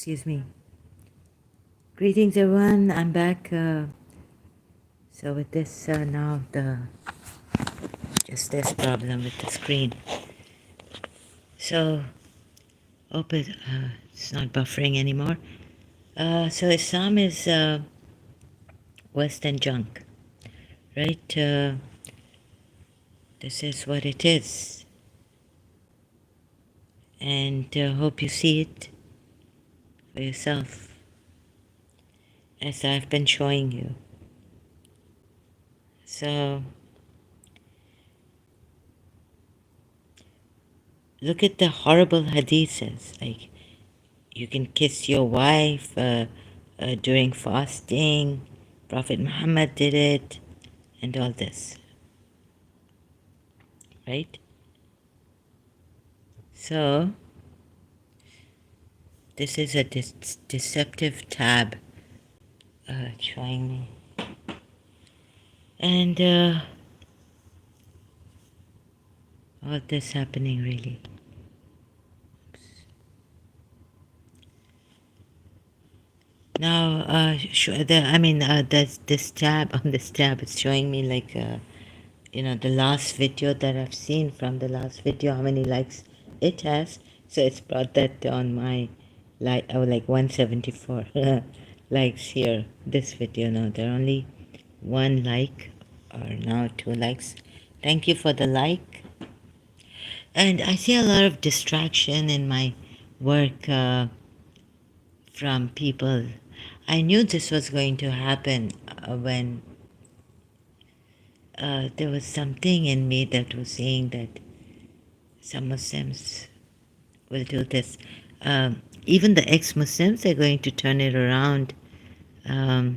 Excuse me. Greetings, everyone. I'm back. So with this now, just this problem with the screen. So hope it's not buffering anymore. So Islam is Western junk, right? This is what it is, and hope you see it for yourself, as I've been showing you. So look at the horrible hadiths, like you can kiss your wife during fasting. Prophet Muhammad did it, and all this, right? So this is a deceptive tab showing me, and all this happening really. Now, this tab on this tab, it's showing me like, the last video that I've seen from the last video, how many likes it has. So it's brought that on my, like 174 likes here. This video, no, there are only one like, or now 2 likes. Thank you for the like. And I see a lot of distraction in my work from people. I knew this was going to happen when there was something in me that was saying that some Muslims will do this. Even the ex-Muslims are going to turn it around. So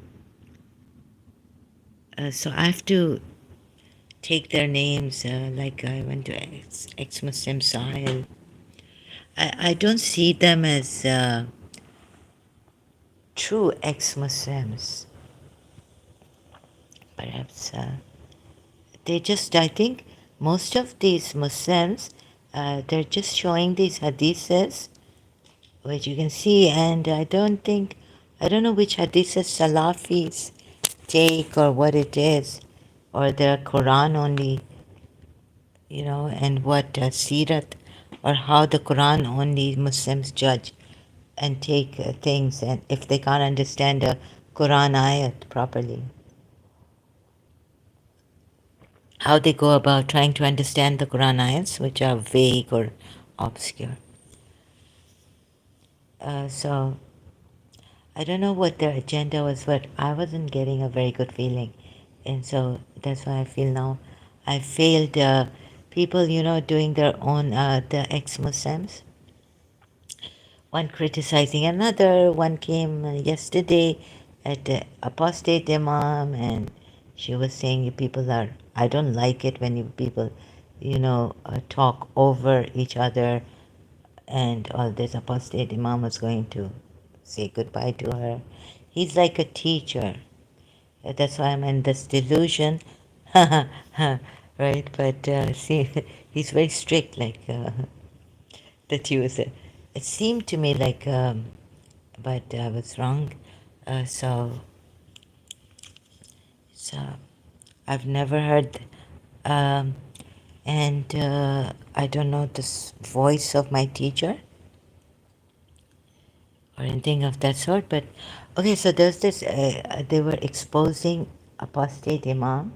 I have to take their names, like I went to ex-Muslim Sahil. I don't see them as true ex-Muslims. Perhaps they just, I think most of these Muslims, they're just showing these hadiths, which you can see, and I don't know which hadiths Salafis take or what it is, or the Quran only, and what Sirat, or how the Quran only Muslims judge and take things, and if they can't understand a Quran ayat properly, how they go about trying to understand the Quran ayats, which are vague or obscure. So I don't know what their agenda was, but I wasn't getting a very good feeling. And so that's why I feel now I failed people, doing their own, the ex-Muslims. One criticizing another. One came yesterday at the apostate imam, and she was saying people are, I don't like it when you people, talk over each other, and all this. Apostate imam was going to say goodbye to her. He's like a teacher. That's why I'm in this delusion. Right? But see, he's very strict, like that he was. It seemed to me like, but I was wrong. So I've never heard, and I don't know this voice of my teacher or anything of that sort. But okay, so there's this. They were exposing apostate imam,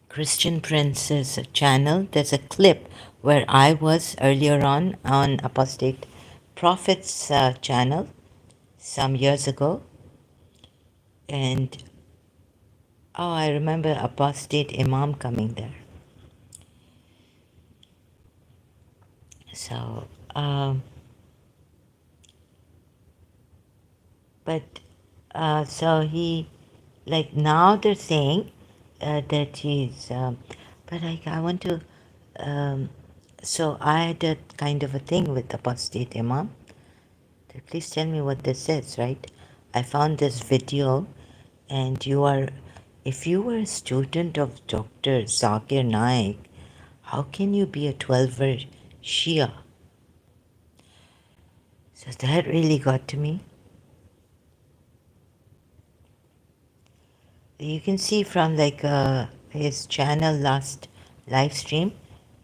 Christian Prince's channel. There's a clip where I was earlier on Apostate Prophet's channel some years ago, and I remember Apostate Imam coming there. So, but so he, like now they're saying that he's, but I want to. So I had a kind of a thing with Apostate Imam. Please tell me what this is, right? I found this video, and if you were a student of Dr. Zakir Naik, how can you be a 12-er Shia? So that really got to me. You can see from like his channel last live stream,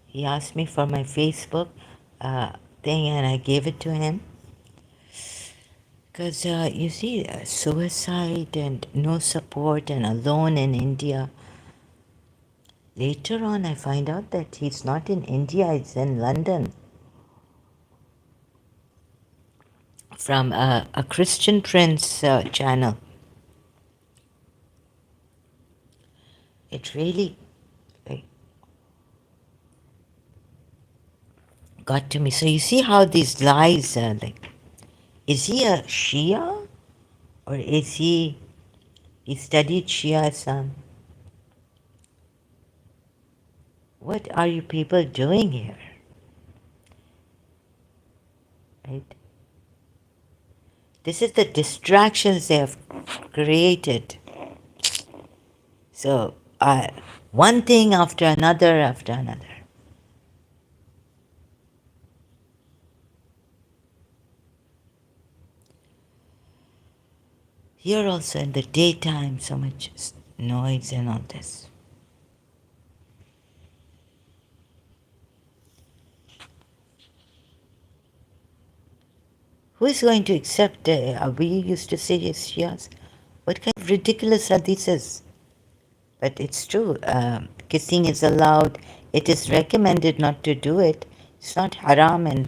he asked me for my Facebook thing and I gave it to him. Because you see, suicide and no support and alone in India. Later on, I find out that he's not in India, he's in London. From a Christian Prince channel. It really got to me. So you see how these lies are like, is he a Shia? Or is he studied Shiaism? What are you people doing here? Right? This is the distractions they have created. So, one thing after another after another. Here also in the daytime, so much noise and all this. Who is going to accept? We used to say yes, Shias. What kind of ridiculous hadiths? But it's true. Kissing is allowed. It is recommended not to do it. It's not haram in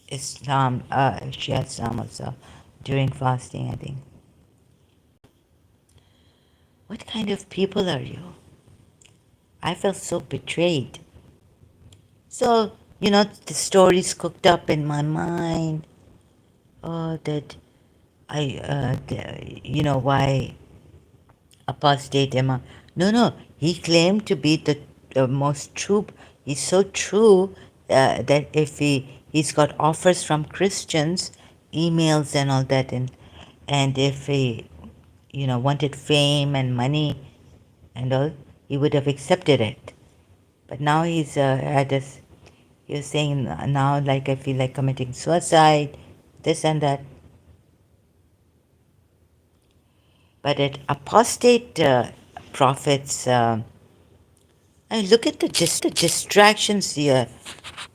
Islam, Shia Islam also, during fasting, I think. What kind of people are you? I felt so betrayed. So, the stories cooked up in my mind. Oh, that why apostate Imam. No, he claimed to be the most true. He's so true that if he's got offers from Christians, emails and all that, and if he wanted fame and money and all, he would have accepted it. But now he's had this. He was saying now, like I feel like committing suicide, this and that. But at apostate prophets, I look at the distractions here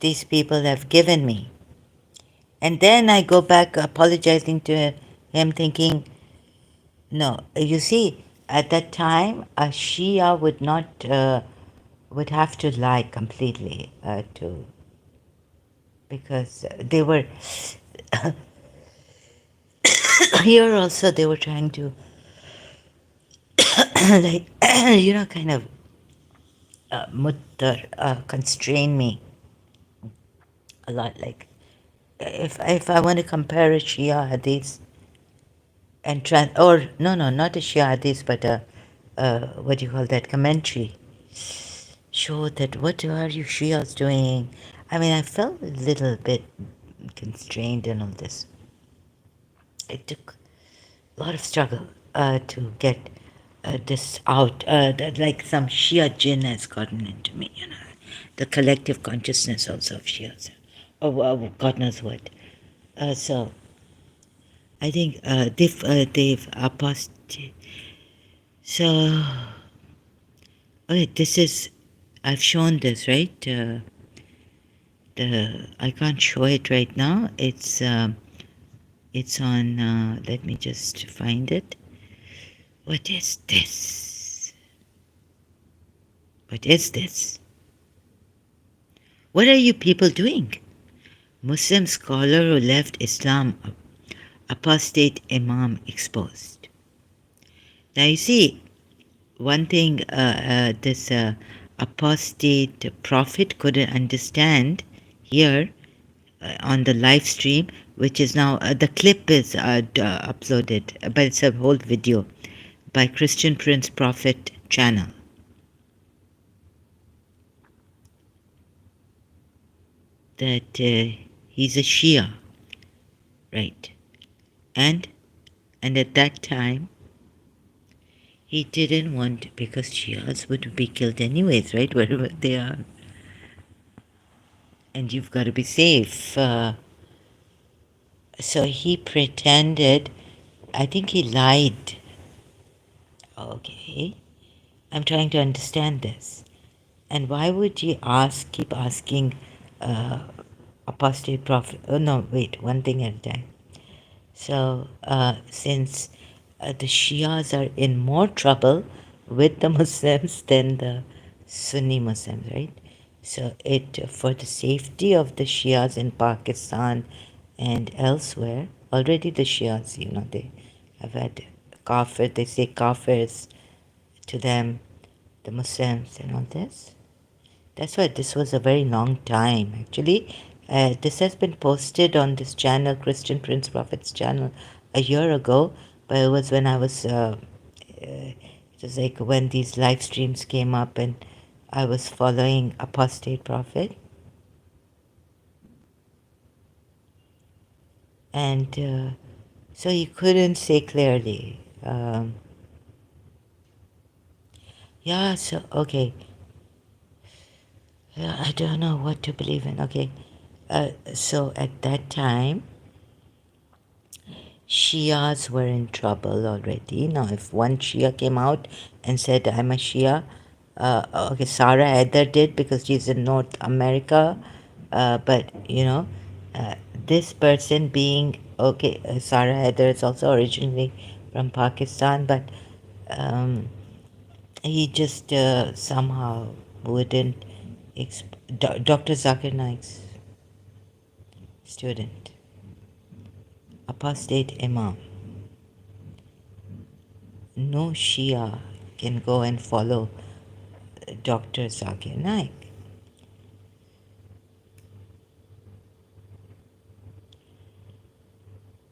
these people have given me. And then I go back apologizing to him, thinking, no, you see, at that time, a Shia would not, would have to lie completely because they were, here also they were trying to, like, kind of constrain me a lot. Like, if I want to compare a Shia hadith and or no, not a Shia hadith, but what do you call that, commentary, show that what are you Shias doing? I mean, I felt a little bit constrained in all this. It took a lot of struggle to get this out. That like some Shia jinn has gotten into me, the collective consciousness also of Shias, or God knows what. So I think they've apostate. So, okay, this is, I've shown this, right? I can't show it right now. It's on, let me just find it. What is this? What is this? What are you people doing? Muslim scholar who left Islam, apostate imam exposed. Now you see, one thing this apostate prophet couldn't understand here on the live stream, which is now, the clip is uploaded, but it's a whole video by Christian Prince Prophet channel. That he's a Shia, right? And at that time, he didn't want, because Shias would be killed anyways, right? Wherever they are. And you've got to be safe. So he pretended, I think he lied. Okay, I'm trying to understand this. And why would he keep asking uh, apostate prophet? Oh no, wait, one thing at a time. So, since the Shias are in more trouble with the Muslims than the Sunni Muslims, right? So, it for the safety of the Shias in Pakistan and elsewhere, already the Shias, they have had kafir, they say kafirs to them, the Muslims, and all this. That's why this was a very long time, actually. This has been posted on this channel, Christian Prince Prophet's channel, a year ago, but it was when I was, it was like when these live streams came up and I was following Apostate Prophet. And so he couldn't say clearly. Yeah, so, okay. Yeah, I don't know what to believe in. Okay. So at that time, Shias were in trouble already. Now, if one Shia came out and said, I'm a Shia, okay, Sarah Heather did because she's in North America, but uh, this person being, okay, Sarah Heather is also originally from Pakistan, but um, he just somehow wouldn't. Dr. Zakir Naik's student, apostate imam. No Shia can go and follow Dr. Zakir Naik.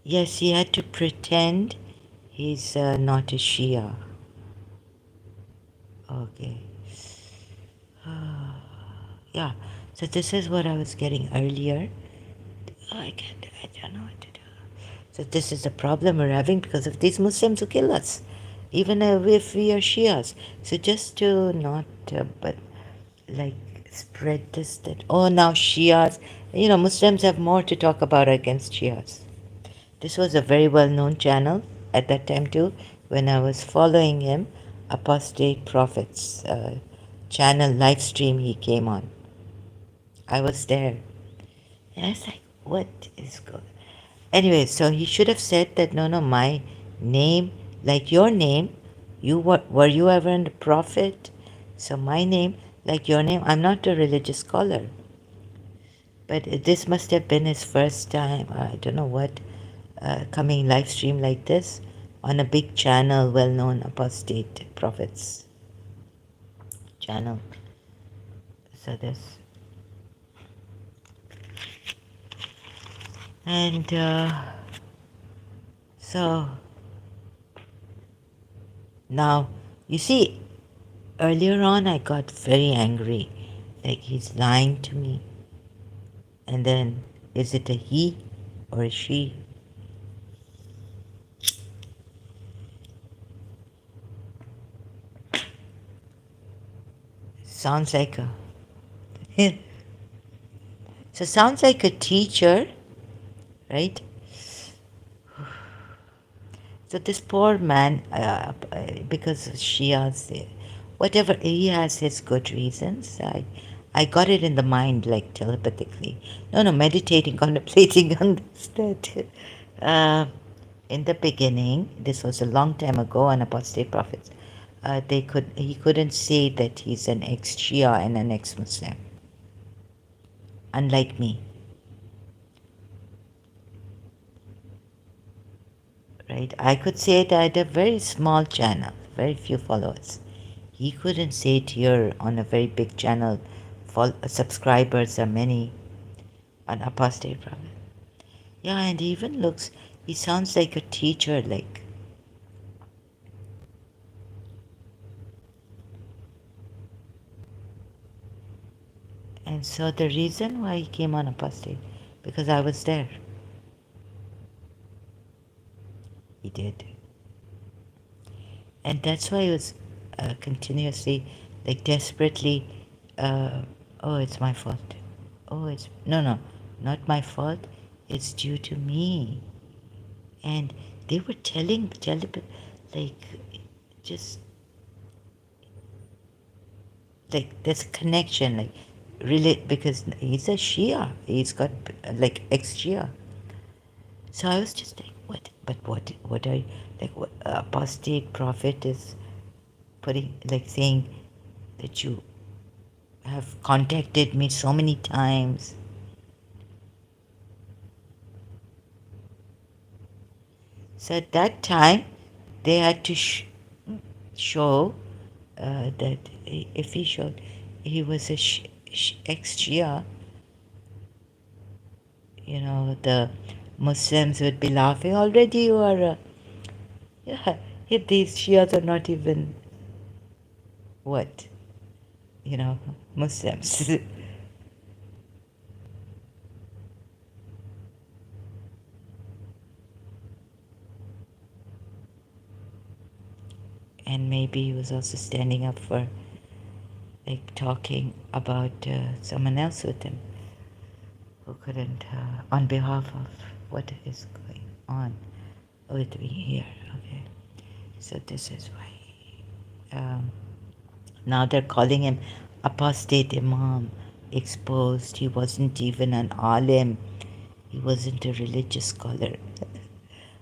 Yes, he had to pretend he's not a Shia. Okay. Yeah. So this is what I was getting earlier. I don't know what to do. So this is the problem we're having because of these Muslims who kill us, even if we are Shias. So just to not, but like spread this that now Shias, Muslims have more to talk about against Shias. This was a very well known channel at that time too. When I was following him, Apostate Prophets channel live stream he came on. I was there. And I was like, what is going? Anyway, so he should have said that no, my name, like your name, were you ever a prophet? So my name, like your name, I'm not a religious scholar. But this must have been his first time, I don't know what, coming live stream like this on a big channel, well known apostate prophets channel. So this. And so now, you see, earlier on I got very angry. Like he's lying to me. And then, is it a he or a she? Sounds like a. So sounds like a teacher, right? So this poor man, because she has, whatever, he has his good reasons. I got it in the mind like telepathically. No, meditating, contemplating on this. That in the beginning, this was a long time ago on apostate prophets. He couldn't say that he's an ex-Shia and an ex-Muslim, unlike me, right? I could say it. I had a very small channel, very few followers. He couldn't say it here on a very big channel. Subscribers are many on apostate prophet. Yeah, and he sounds like a teacher, like. And so the reason why he came on apostate, because I was there. He did. And that's why he was continuously, like desperately, uh, oh, it's my fault. Oh, it's, no, not my fault. It's due to me. And they were telling, like, just like there's a connection, like, really, because he's a Shia. He's got like ex-Shia. So I was just like, what? But what are you, like, what apostate prophet is putting, like, saying that you have contacted me so many times. So at that time, they had to show that if he showed he was a ex-Shia, the Muslims would be laughing. Already you are, yeah, these Shias are not even, what, Muslims. And maybe he was also standing up for, like, talking about someone else with him who couldn't, on behalf of what is going on with me here. Okay, so this is why. Now they're calling him apostate imam, exposed. He wasn't even an alim. He wasn't a religious scholar.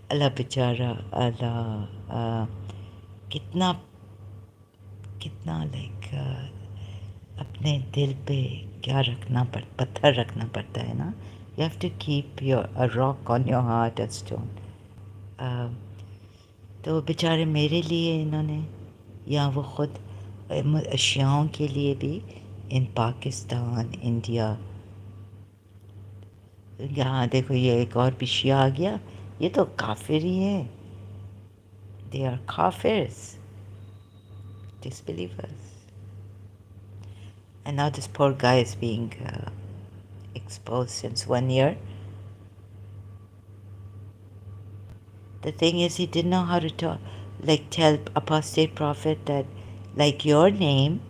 Allah बेचारा, Allah, कितना कितना like अपने दिल पे क्या पत्थर रखना पड़ता है ना. You have to keep a rock on your heart, a stone. तो बेचारे मेरे लिए इन्होंने, या वो खुद शियाओं के लिए भी, इन पाकिस्तान, इंडिया, यहाँ देखो, ये एक और भी शिया आ गया. ये तो काफिर ही है. दे आर काफिर्स, disbelievers. And now this poor guy is being exposed since 1 year. The thing is, he didn't know how to talk, like, tell apostate prophet that, like, your name.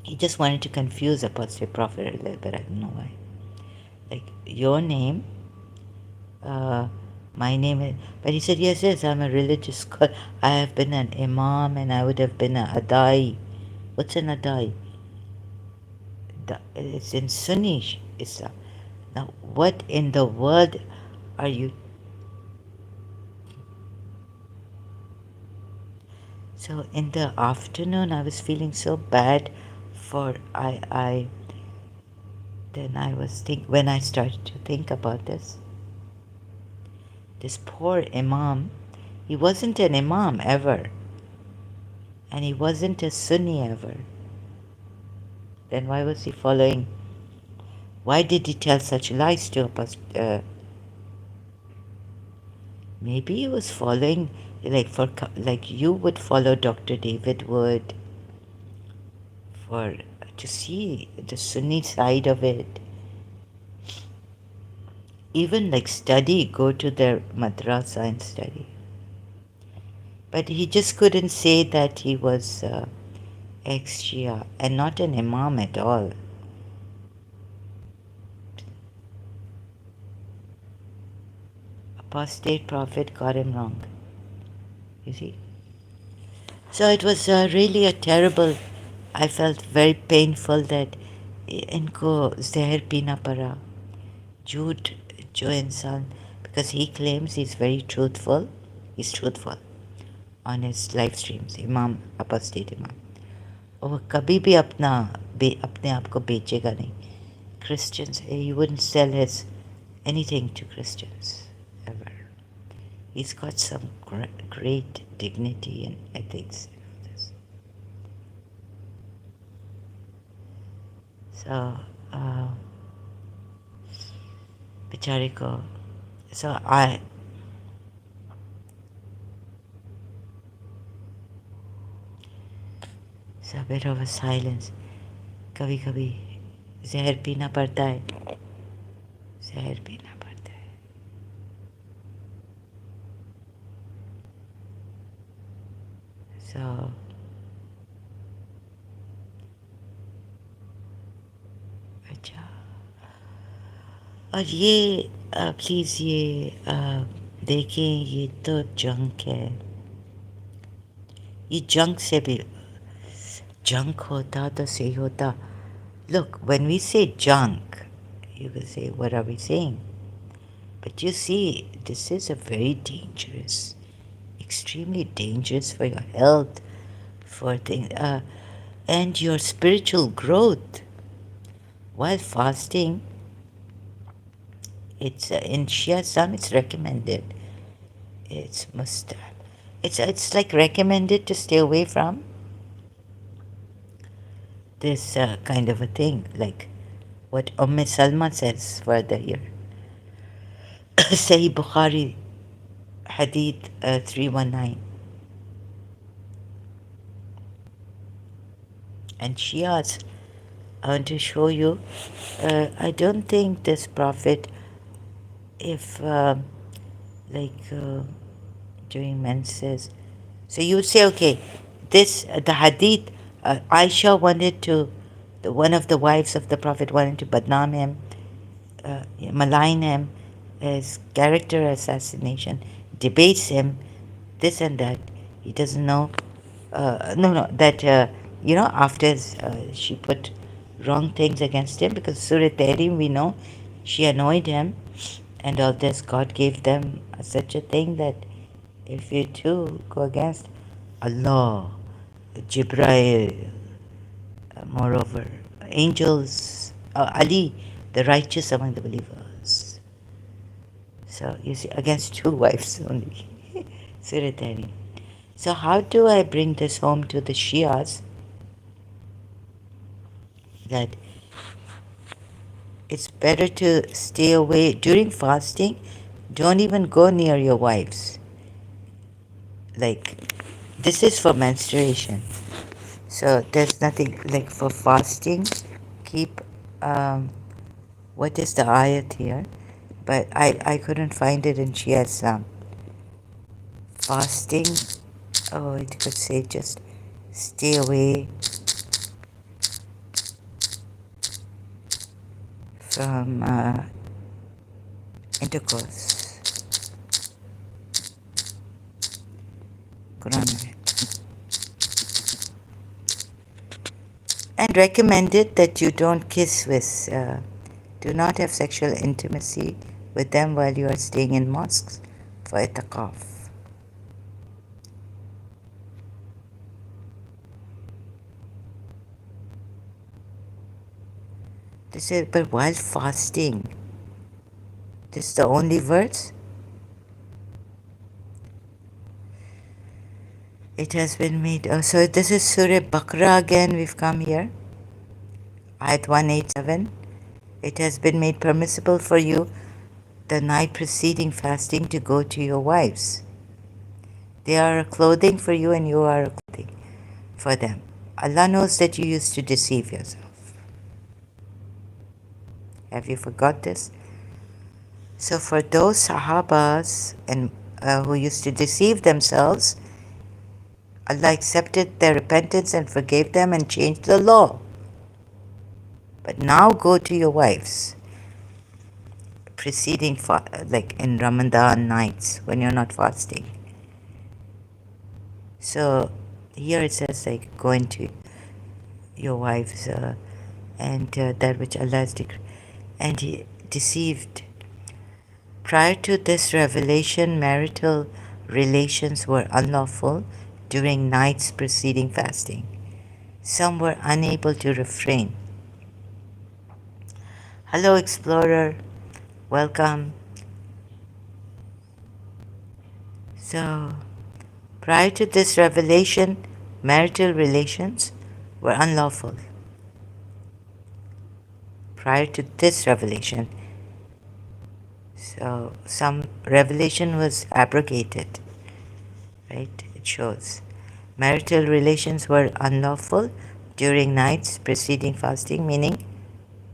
He just wanted to confuse apostate prophet a little bit. I don't know why. Like, your name, uh, my name is. But he said, yes, yes, I'm a religious scholar. I have been an imam, and I would have been a adai. What's an adai? It's in Sunni Islam. Now, what in the world are you? So in the afternoon, I was feeling so bad for I. Then I was when I started to think about this poor imam. He wasn't an imam ever, and he wasn't a Sunni ever. Then why was he following? Why did he tell such lies to us? Maybe he was following, like you would follow Dr. David Wood, for to see the Sunni side of it. Even like study, go to their madrasa and study. But he just couldn't say that he was ex-Shia and not an imam at all. Apostate prophet got him wrong. You see? So it was really a terrible, I felt very painful that इनको जहर पीना पड़ा. झूठ जो इंसान, because he claims he's very truthful. He's truthful on his live streams, Imam, apostate Imam. और वो कभी भी अपने आप को बेचेगा नहीं. Christians, he wouldn't sell his anything to Christians ever. He's got some great dignity and ethics. So, बेचारे को, so a bit of a silence. कभी कभी जहर पीना पड़ता है. जहर पीना पड़ता है. So अच्छा. और ये प्लीज़ ये देखें, ये तो जंक है. ये जंक से भी जंक होता तो सही होता. Look, when we say junk, you can say, what are we saying? But you see, this is a very dangerous, extremely dangerous for your health, for things, and your spiritual growth. While fasting, it's in Shia Sam, it's recommended. It's must. It's like recommended to stay away from this kind of a thing, like what Salma says further here. Sahih Bukhari Hadith 319. And Shias, I want to show you, I don't think this prophet, if like during menses, so you would say, okay, this, the hadith, Aisha wanted to, one of the wives of the prophet wanted to badnam him, malign him, his character assassination, debase him, this and that. He doesn't know. No, that, after she put wrong things against him, because Surah Tahrim, we know, she annoyed him, and all this, God gave them such a thing that if you too go against Allah, Jibreel, moreover, angels, Ali, the righteous among the believers. So you see, against two wives only. Surah Tahrim. So how do I bring this home to the Shias? That it's better to stay away during fasting. Don't even go near your wives. Like, this is for menstruation. So there's nothing like for fasting. Keep, what is the ayat here? But I couldn't find it in Shia Islam. Fasting, oh, it could say just stay away from intercourse. Quran. And recommended that you don't kiss with, do not have sexual intimacy with them while you are staying in mosques for itikaf. They said, but while fasting, this is the only verse. It has been made. Oh, so this is Surah Baqarah again. We've come here. Ayat 187. It has been made permissible for you the night preceding fasting to go to your wives. They are a clothing for you and you are a clothing for them. Allah knows that you used to deceive yourself. Have you forgot this? So for those Sahabas and who used to deceive themselves, Allah accepted their repentance and forgave them and changed the law. But now go to your wives, preceding, like in Ramadan nights when you're not fasting. So here it says like go into your wives and that which Allah has decreed. And he deceived. Prior to this revelation, marital relations were unlawful during nights preceding fasting. Some were unable to refrain. Hello, Explorer. Welcome. So, prior to this revelation, marital relations were unlawful. Prior to this revelation. So, some revelation was abrogated, right? It shows. Marital relations were unlawful during nights preceding fasting, meaning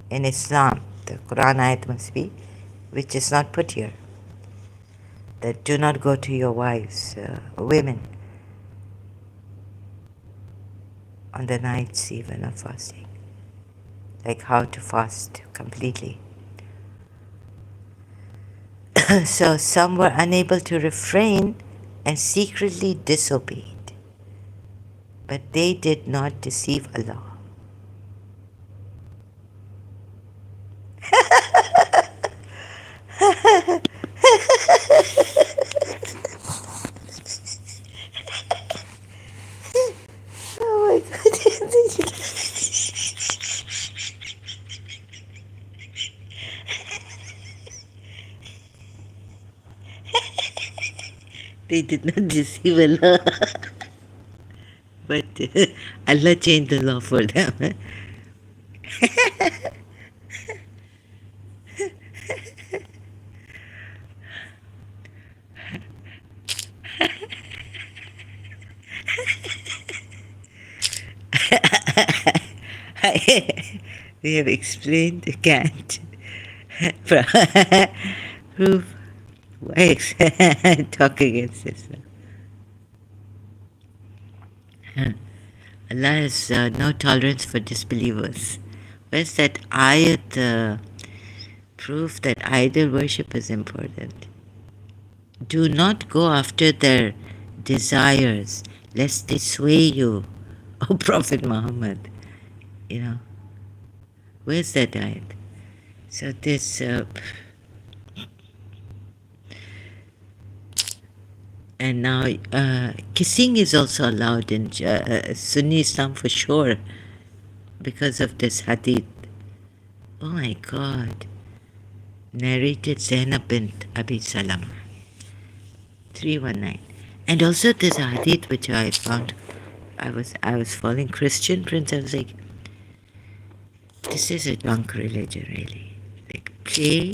in Islam, the Quran ayat must be, which is not put here, that do not go to your wives, women, on the nights even of fasting, like how to fast completely. So some were unable to refrain and secretly disobeyed, but they did not deceive Allah. Oh my God. They did not deceive Allah, but Allah changed the law for them. We have explained the cat. Proof. Why talk against Islam? Allah has no tolerance for disbelievers. Where's that ayat proof that idol worship is important? Do not go after their desires, lest they sway you. Oh, Prophet Muhammad, you know, where's that ayat? So this, and now kissing is also allowed in Sunni Islam for sure because of this hadith. Oh my God. Narrated Zainab bint Abi Salama. 319. And also this hadith which I found, I was following Christian Prince. I was like, this is a junk religion really. Like play.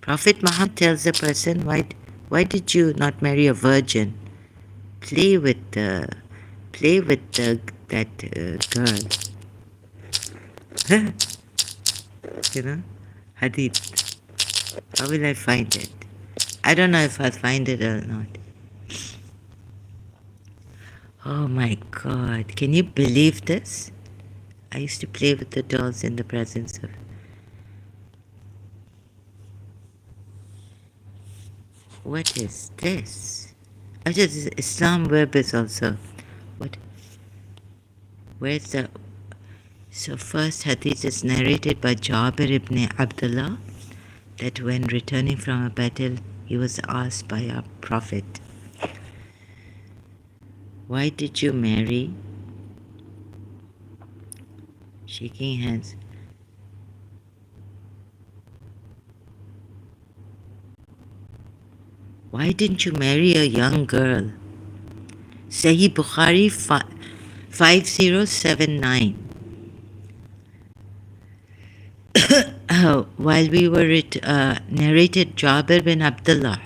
Prophet Muhammad tells the person, why did you not marry a virgin? Play with that girl. You know? Hadith. How will I find it? I don't know if I'll find it or not. Oh my God. Can you believe this? I used to play with the dolls in the presence of... What is this? Oh, just Islam web is also... What? Where's the... So first hadith is narrated by Jabir ibn Abdullah that when returning from a battle, he was asked by our Prophet, why did you marry? Shaking hands. Why didn't you marry a young girl? Sahih Bukhari 5079. While we were narrated Jabir bin Abdullah.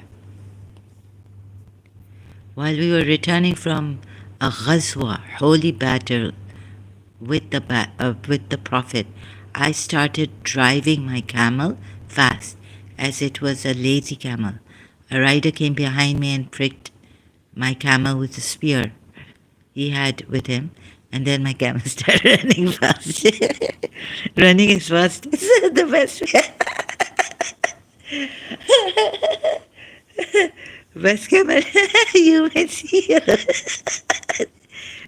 While we were returning from a ghazwa, holy battle, with the Prophet, I started driving my camel fast, as it was a lazy camel. A rider came behind me and pricked my camel with a spear he had with him, and then my camel started running fast. Running as fast as the best way. Best camel you may see.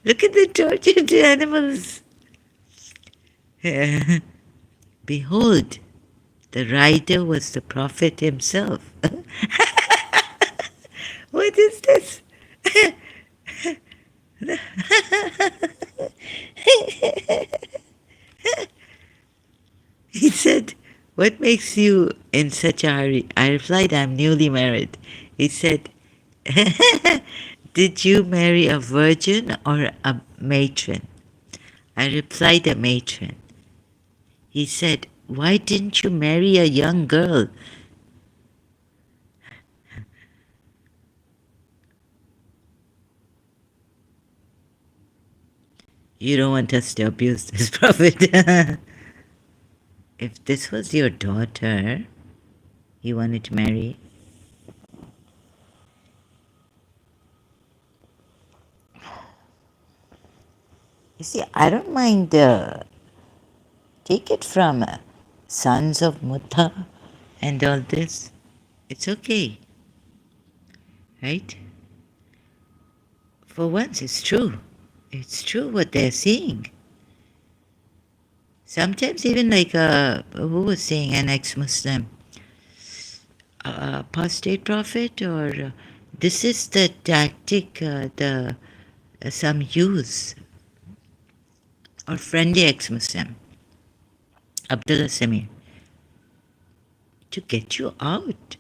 Look at the tortured animals. Behold, the rider was the Prophet himself. What is this? He said, what makes you in such a hurry? I replied, I'm newly married. He said, did you marry a virgin or a matron? I replied, a matron. He said, why didn't you marry a young girl? You don't want us to abuse this prophet. If this was your daughter you wanted to marry, you see, I don't mind take it from sons of Mutta and all this. It's okay, right? For once, it's true. It's true what they're seeing. Sometimes even like who was saying an ex-Muslim, apostate prophet, or this is the tactic the some use, or friendly ex-Muslim, Abdullah Samir, to get you out.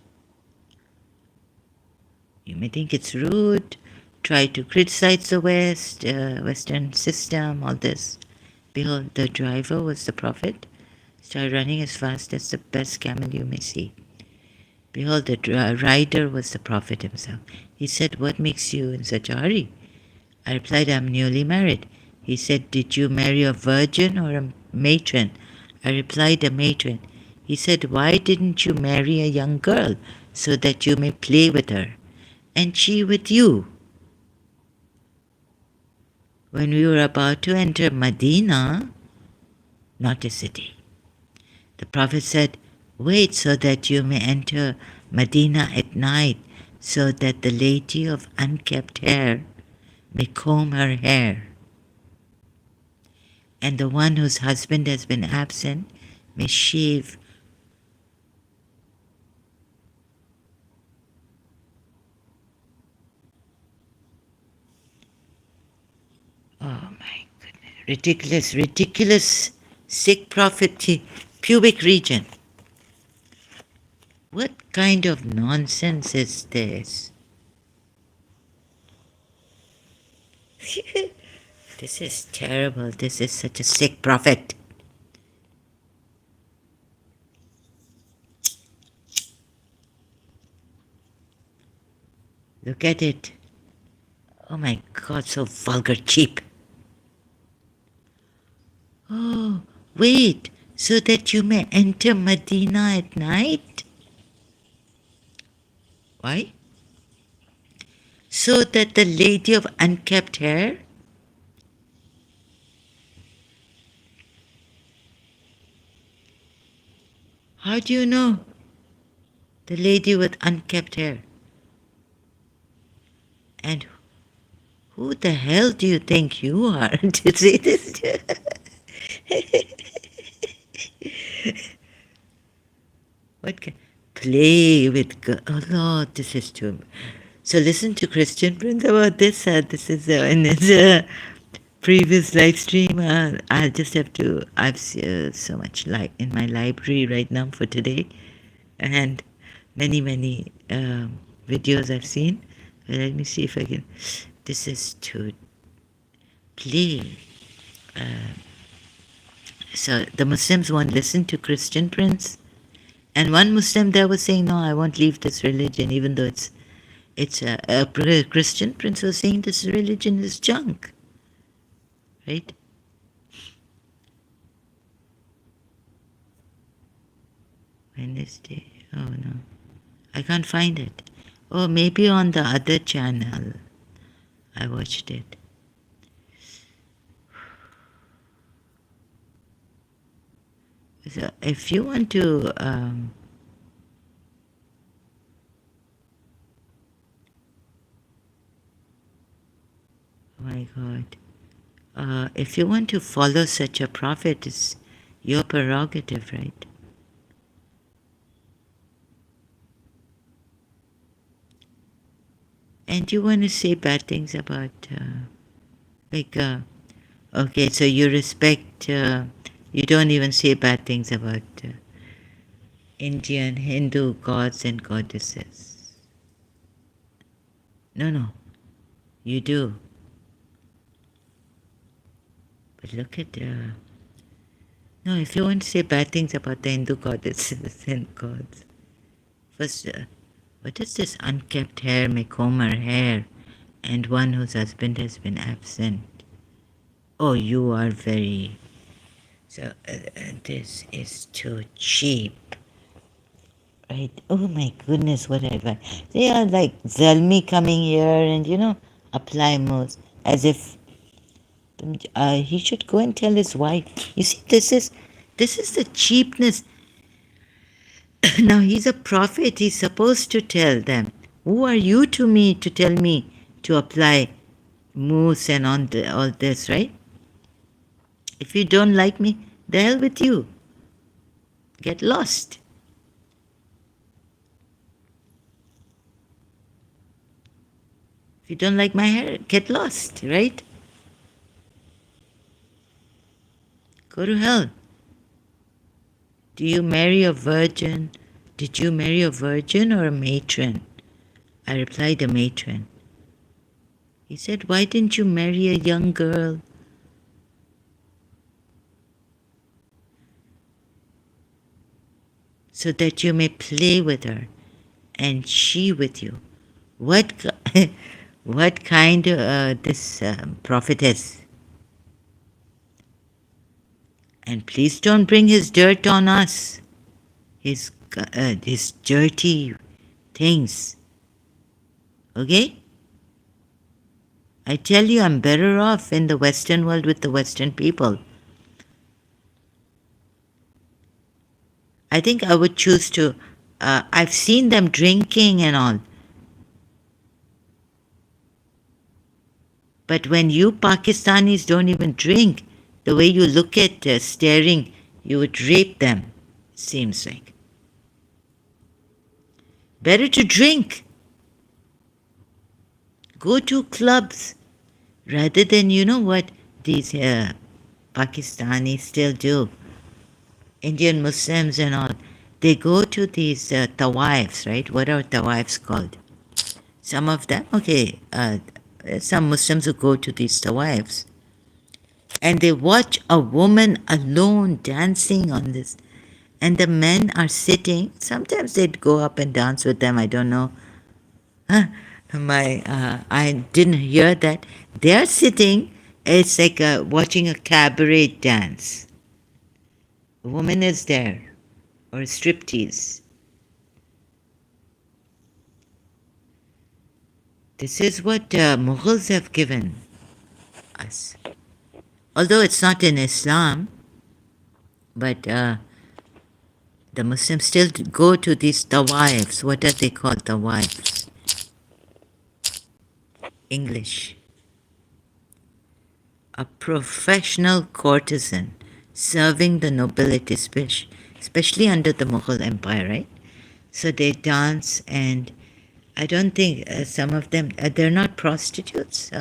You may think it's rude, try to criticize the West, Western system, all this. Behold, the driver was the prophet. Start running as fast as the best camel you may see. Behold, the rider was the prophet himself. He said, "What makes you in such a hurry?" I replied, "I'm newly married." He said, "Did you marry a virgin or a matron?" I replied, "A matron." He said, "Why didn't you marry a young girl so that you may play with her, and she with you?" When we were about to enter Medina, not a city, the Prophet said, "Wait so that you may enter Medina at night, so that the lady of unkept hair may comb her hair, and the one whose husband has been absent may shave." Oh my goodness. Ridiculous, ridiculous, sick prophet, pubic region. What kind of nonsense is this? This is terrible. This is such a sick prophet. Look at it. Oh my God, so vulgar, cheap. Oh, wait, so that you may enter Medina at night? Why? So that the lady of unkept hair? How do you know? The lady with unkept hair. And who the hell do you think you are to say this? What can play with God? Oh Lord, this is too. So listen to Christian Prince about this. This is in his previous live stream. I'll just have to. I've so much like in my library right now for today, and many videos I've seen. Let me see if I can. This is to play. So the Muslims won't listen to Christian Prince, and one Muslim there was saying, "No, I won't leave this religion, even though it's a Christian Prince was saying this religion is junk." Right? Wednesday. Oh no. I can't find it. Oh, maybe on the other channel. I watched it. So if you want to, oh my God, if you want to follow such a prophet, it's your prerogative, right? And you want to say bad things about, like, okay, so you respect, you don't even say bad things about Indian, Hindu gods and goddesses. No, no, you do. But look at, no, if you want to say bad things about the Hindu goddesses and gods, first, what is this unkept hair may comb her hair, and one whose husband has been absent? Oh, you are very. So, this is too cheap. Right? Oh my goodness, what have I. They are like Zalmi coming here and, apply most as if he should go and tell his wife. You see, this is the cheapness. Now he's a prophet. He's supposed to tell them. Who are you to me to tell me to apply moose and all this, right? If you don't like me, the hell with you. Get lost. If you don't like my hair, get lost, right? Go to hell. Do you marry a virgin? Did you marry a virgin or a matron? I replied, a matron. He said, why didn't you marry a young girl? So that you may play with her and she with you. What, what kind this prophetess? And please don't bring his dirt on us, his dirty things. Okay? I tell you, I'm better off in the Western world with the Western people. I think I would choose to. I've seen them drinking and all. But when you Pakistanis don't even drink, the way you look at staring, you would rape them, seems like. Better to drink. Go to clubs rather than, you know what these Pakistanis still do. Indian Muslims and all. They go to these tawaifs, right? What are tawaifs called? Some of them, okay, some Muslims who go to these tawaifs and they watch a woman alone dancing on this, and the men are sitting. Sometimes they'd go up and dance with them. I don't know. I didn't hear that. They're sitting. It's like watching a cabaret dance. A woman is there, or a striptease. This is what Mughals have given us. Although it's not in Islam, but the Muslims still go to these tawaifs. What are they called, tawaifs? English. A professional courtesan serving the nobility, especially under the Mughal Empire, right? So they dance, and I don't think some of them, they're not prostitutes.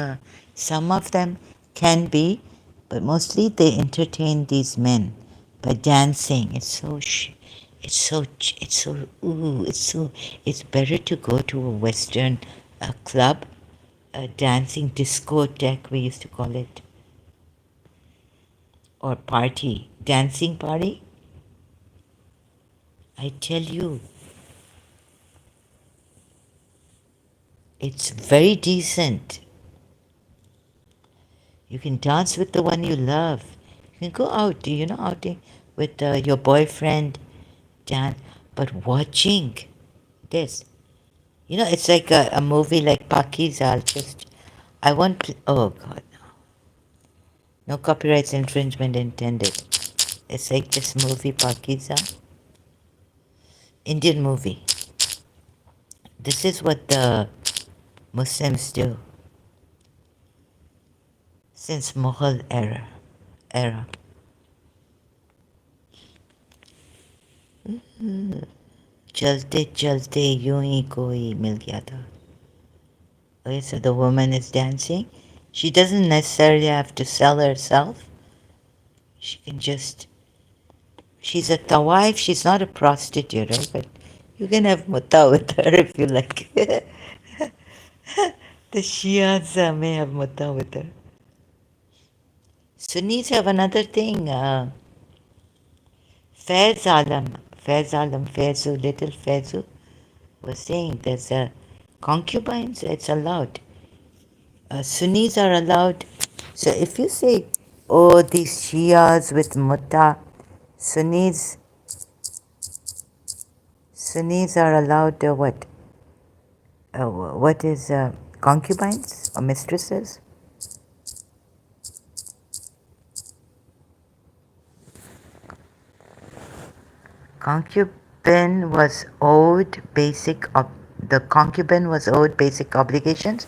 Some of them can be, but mostly they entertain these men by dancing. It's better to go to a Western club, a dancing discotheque, we used to call it, or party, dancing party. I tell you, it's very decent. You can dance with the one you love. You can go out, outing with your boyfriend, dance, but watching this, it's like a movie like Pakiza. I want to, oh God, no copyrights infringement intended. It's like this movie Pakiza, Indian movie. This is what the Muslims do since Mughal era. चलते चलते यूं ही कोई मिल गया था. Okay, so the woman is dancing. She doesn't necessarily have to sell herself. She can just, she's a tawaif, she's not a prostitute, right? But you can have mutta with her if you like. The Shias may have mutta with her. Sunnis have another thing. Faizu, little Faizu was saying there's a concubines, it's allowed. Sunnis are allowed. So if you say, oh, these Shias with mutta, Sunnis are allowed what? What is concubines or mistresses? was owed basic ob- the concubine was owed basic obligations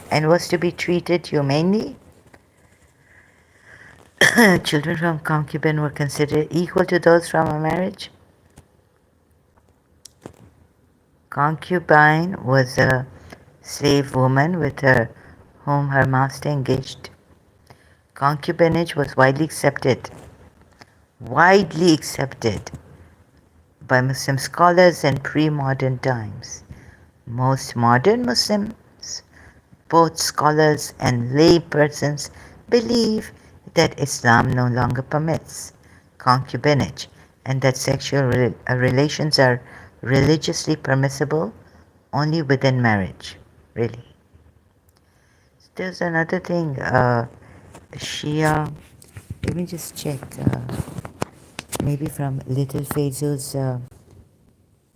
and was to be treated humanely. Children from concubine were considered equal to those from a marriage. Concubine was a slave woman with her whom her master engaged. Concubinage was widely accepted by Muslim scholars in pre-modern times. Most modern Muslims, both scholars and lay persons, believe that Islam no longer permits concubinage and that sexual relations are religiously permissible only within marriage. Really. There's another thing, Shia. Let me just check. Maybe from Little Faizu's.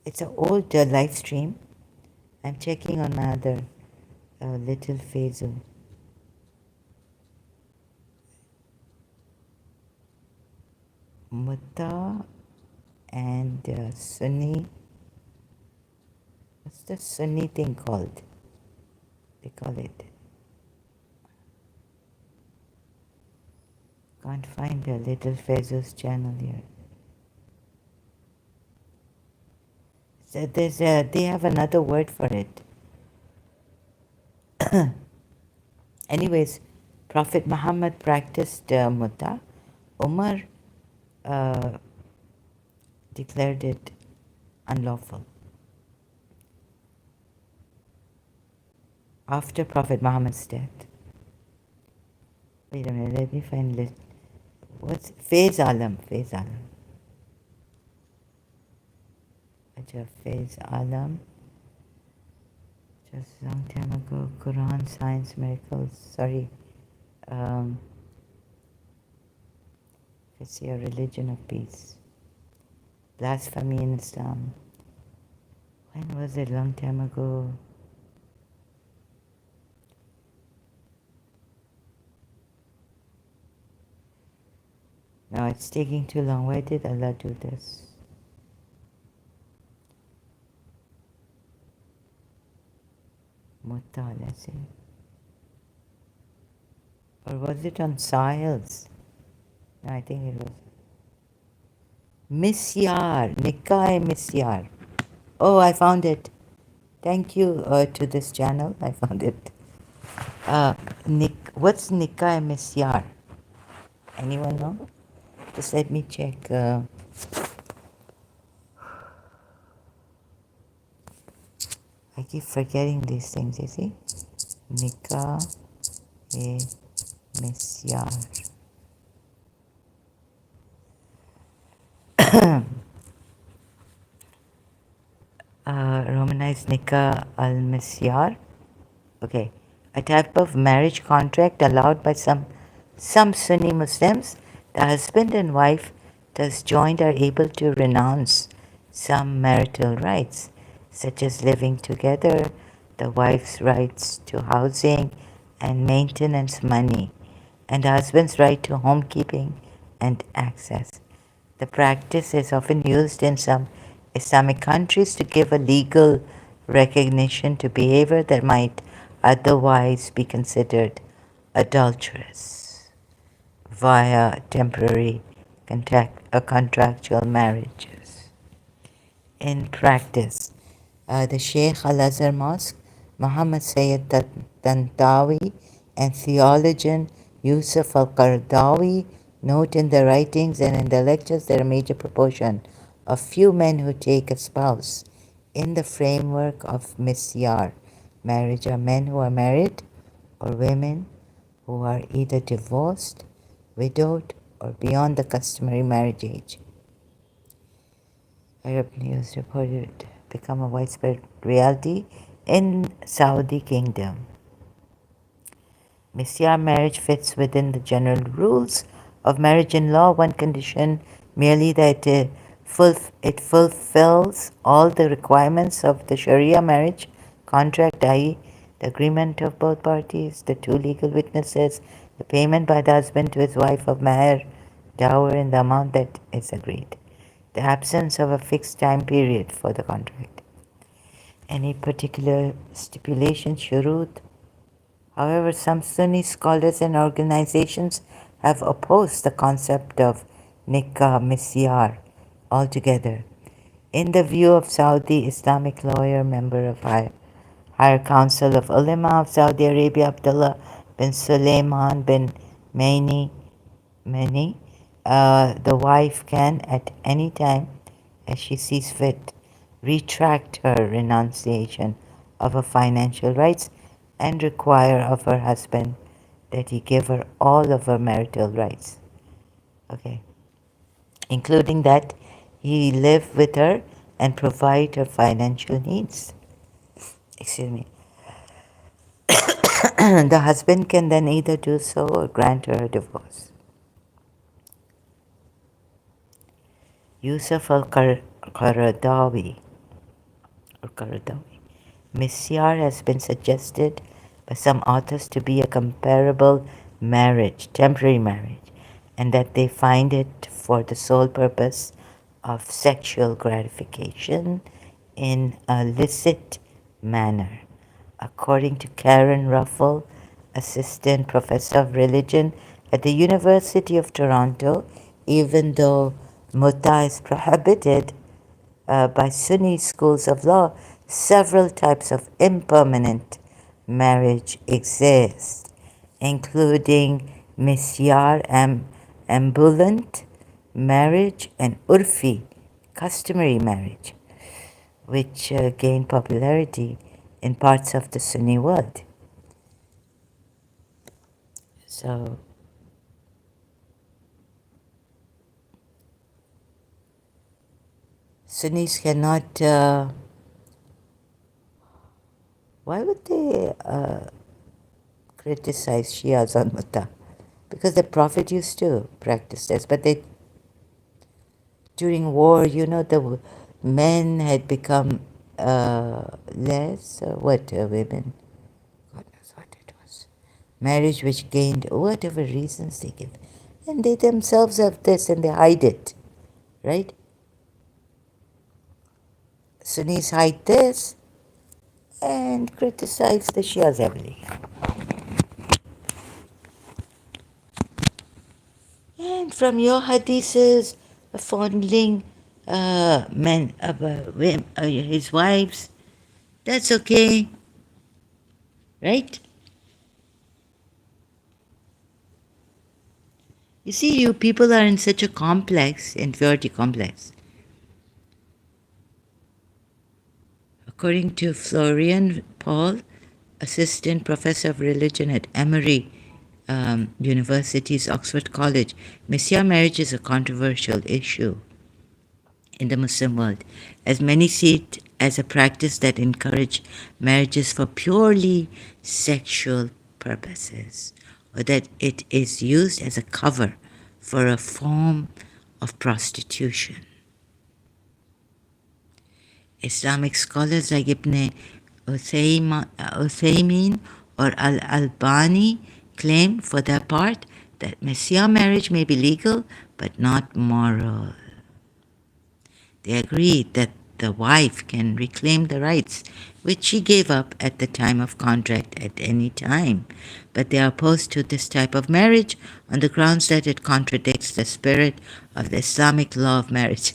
It's an old live stream. I'm checking on my other Little Faizu. Mutta and Sunni. What's the Sunni thing called? They call it. Can't find the Little Faizu's channel here. So they have another word for it. Anyways, Prophet Muhammad practiced mutta. Umar uh, declared it unlawful. After Prophet Muhammad's death. Wait a minute, let me find it. What's Faiz Alam? Faiz Alam. Acha, Faiz Alam. Just a long time ago. Quran, Science, Miracles. Sorry. Let's see, a religion of peace. Blasphemy in Islam. When was it? Long time ago. No, it's taking too long. Why did Allah do this? Mutta, let's see. Or was it on Sahils? No, I think it was. Misyar, Nikai Misyar. Oh, I found it. Thank you to this channel. I found it. What's Nikai Misyar? Anyone know? Just let me check. I keep forgetting these things, you see? Nikai Misyar. Romanized Nikah al-Misyar. Okay. A type of marriage contract allowed by some Sunni Muslims. The husband and wife thus joined are able to renounce some marital rights, such as living together, the wife's rights to housing and maintenance money, and the husband's right to homekeeping and access. The practice is often used in some Islamic countries to give a legal recognition to behavior that might otherwise be considered adulterous via temporary contractual marriages. In practice, the Sheikh Al Azhar Mosque, Muhammad Sayyid Tantawi, and theologian Yusuf Al Qardawi note in their writings and in their lectures that a major proportion of few men who take a spouse in the framework of misyar marriage are men who are married or women who are either divorced, widowed, or beyond the customary marriage age. Arab news reported become a widespread reality in Saudi Kingdom. Misyar marriage fits within the general rules of marriage in law. One condition merely that it fulfills all the requirements of the Sharia marriage contract, i.e., the agreement of both parties, the two legal witnesses, the payment by the husband to his wife of mahr, dower in the amount that is agreed. the absence of a fixed time period for the contract. Any particular stipulation, shurut? However, some Sunni scholars and organizations have opposed the concept of nikah misyar altogether. In the view of Saudi Islamic lawyer, member of Higher Council of Ulema of Saudi Arabia, Abdullah bin Sulaiman bin Many, the wife can at any time, as she sees fit, retract her renunciation of her financial rights and require of her husband that he give her all of her marital rights. Okay. Including that he live with her and provide her financial needs. Excuse me. The husband can then either do so or grant her a divorce. Yusuf al-Qaradawi or Qaradawi. Misyar has been suggested by some authors to be a comparable marriage, temporary marriage, and that they find it for the sole purpose of sexual gratification in a licit manner. According to Karen Ruffle, assistant professor of religion at the University of Toronto, even though muta is prohibited by Sunni schools of law, several types of impermanent marriage exist, including misyar, ambulant marriage, and urfi, customary marriage, which gained popularity in parts of the Sunni world. So, Sunnis cannot. Why would they criticize Shias on Mutta? Because the Prophet used to practice this, but they, during war, the men had become less, women, God knows what it was. Marriage which gained whatever reasons they give. And they themselves have this and they hide it, right? Sunnis hide this and criticize the Shias heavily. And from your hadiths, fondling men, his wives, that's okay, right? You see, you people are in such a complex, inferiority complex. According to Florian Paul, assistant professor of religion at Emory University's Oxford College, Messiah marriage is a controversial issue in the Muslim world, as many see it as a practice that encourages marriages for purely sexual purposes, or that it is used as a cover for a form of prostitution. Islamic scholars like Ibn Uthaymin or Al-Albani claim for their part that Messiah marriage may be legal but not moral. They agree that the wife can reclaim the rights which she gave up at the time of contract at any time, but they are opposed to this type of marriage on the grounds that it contradicts the spirit of the Islamic law of marriage.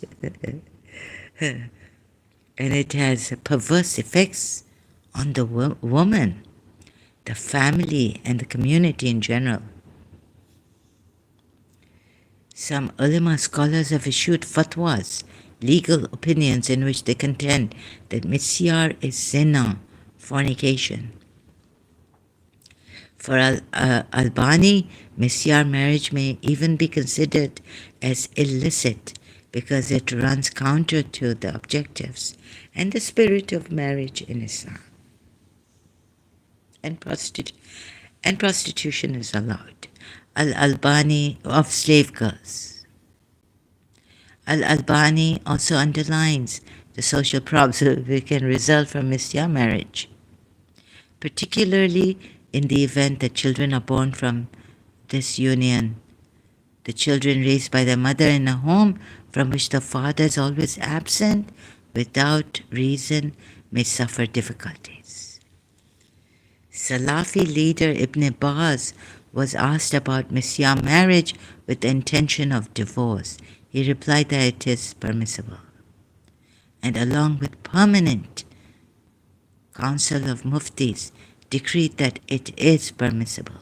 And it has perverse effects on the woman, the family, and the community in general. Some ulama scholars have issued fatwas, legal opinions in which they contend that misyar is zina, fornication. For Albani, misyar marriage may even be considered as illicit because it runs counter to the objectives and the spirit of marriage in Islam. And prostitution is allowed. Al-Albani of slave girls. Al-Albani also underlines the social problems that can result from misyar marriage, particularly in the event that children are born from this union. The children raised by their mother in a home from which the father is always absent without reason may suffer difficulties. Salafi leader Ibn Baz was asked about Messiah marriage with the intention of divorce. He replied that it is permissible, and along with permanent Council of Muftis decreed that it is permissible.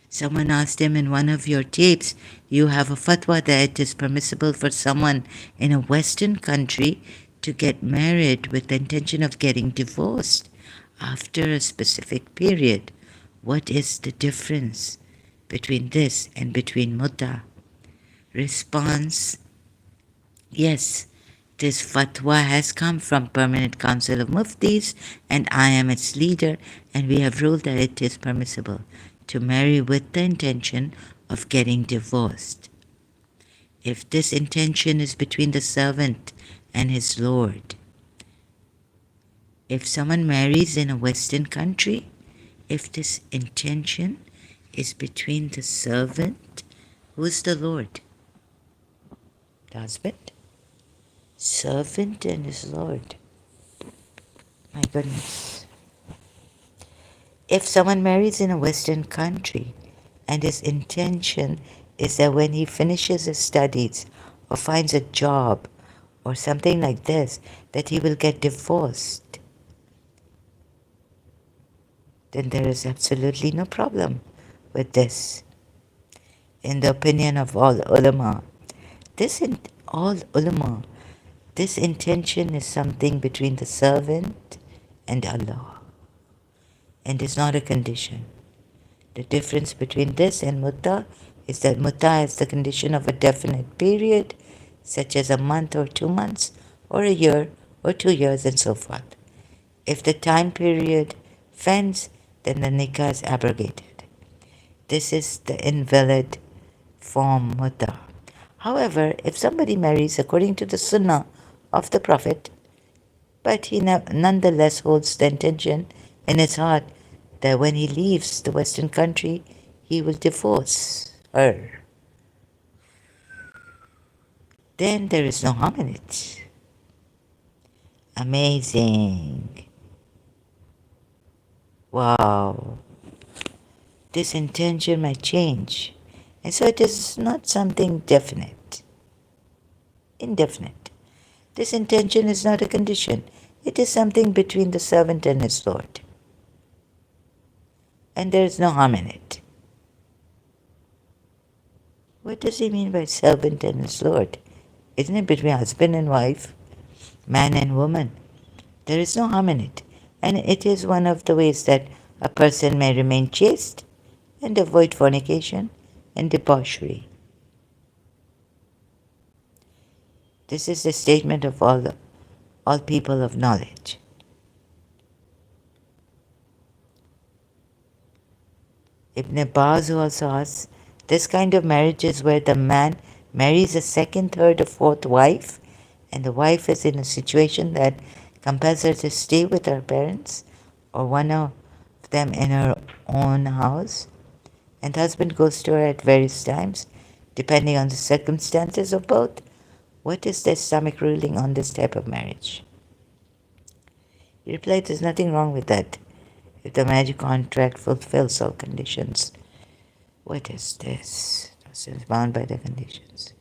Someone asked him, in one of your tapes, you have a fatwa that it is permissible for someone in a Western country to get married with the intention of getting divorced after a specific period. What is the difference between this and between mutta? Response: yes, this fatwa has come from Permanent Council of Muftis, and I am its leader, and we have ruled that it is permissible to marry with the intention of getting divorced. If this intention is between the servant and his lord, if someone marries in a Western country, if this intention is between the servant, who is the lord? The husband? Servant and his lord. My goodness. If someone marries in a Western country and his intention is that when he finishes his studies or finds a job or something like this, that he will get divorced, then there is absolutely no problem with this. In the opinion of all ulama, this intention is something between the servant and Allah, and is not a condition. The difference between this and mutta is that mutta is the condition of a definite period, such as a month or 2 months, or a year or 2 years, and so forth. If the time period ends, then the nikah is abrogated. This is the invalid form mutta. However, if somebody marries according to the sunnah of the Prophet, but he nonetheless holds the intention in his heart that when he leaves the Western country, he will divorce her, then there is no harm in it. Amazing. Wow. This intention might change. And so it is not something definite. Indefinite. This intention is not a condition. It is something between the servant and his lord. And there is no harm in it. What does he mean by servant and his lord? Isn't it between husband and wife, man and woman? There is no harm in it. And it is one of the ways that a person may remain chaste and avoid fornication and debauchery. This is the statement of all people of knowledge. Ibn Baz also asks, this kind of marriage is where the man marries a second, third, or fourth wife, and the wife is in a situation that compels her to stay with her parents or one of them in her own house, and the husband goes to her at various times, depending on the circumstances of both. What is the Islamic ruling on this type of marriage? He replied, there's nothing wrong with that if the marriage contract fulfills all conditions. What is this? The person is bound by the conditions.